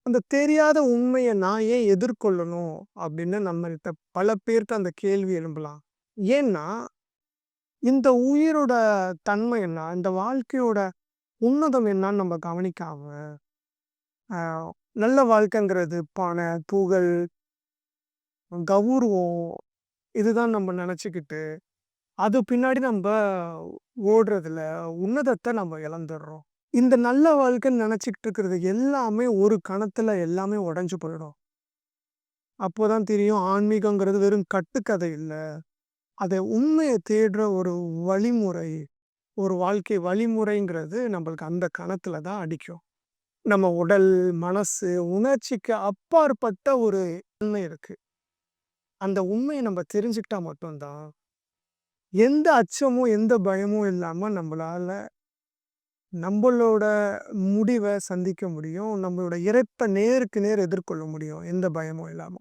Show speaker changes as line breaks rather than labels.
அந்த தெரியாத உண்மைய நான் ஏன் எதிர்கொள்ளணும்? அப்படின்னு நம்மள்ட்ட பல பேர்ட்ட அந்த கேள்வி எழும்பலாம். ஏன்னா, இந்த உயிரோட தன்மை என்ன? இந்த வாழ்க்கையோட உன்னதம் என்னான்னு நம்ம கவனிக்காம, அ நல்ல வாழ்க்கைங்கிறது பண, புகழ், கௌரவம் இதுதான் நம்ம நெனச்சுக்கிட்டு, அது பின்னாடி நம்ப ஓடுறதுல உன்னதத்த நம்ம இழந்துர்றோம். இந்த நல்ல வாழ்க்கைன்னு நெனச்சுக்கிட்டு இருக்கிறது எல்லாமே ஒரு கணத்துல எல்லாமே உடைஞ்சு போயிடும். அப்போதான் தெரியும் ஆன்மீகங்கிறது வெறும் கட்டுக்கதை இல்ல. அத உண்மைய தேடுற ஒரு வழிமுறை. ஒரு வாழ்க்கை வழிமுறைங்கிறது நம்மளுக்கு அந்த கணத்துல தான் அடிக்கும். நம்ம உடல், மனசு, உணர்ச்சிக்கு அப்பாற்பட்ட ஒரு உண்மை இருக்கு. அந்த உண்மைய நம்ம தெரிஞ்சுக்கிட்டா மட்டும் தான், எந்த அச்சமும், எந்த பயமும் இல்லாம நம்பளால நம்பளோட முடிவ சந்திக்க முடியும். நம்மளோட இறப்ப நேருக்கு நேர் எதிர்கொள்ள முடியும். எந்த பயமும் இல்லாம.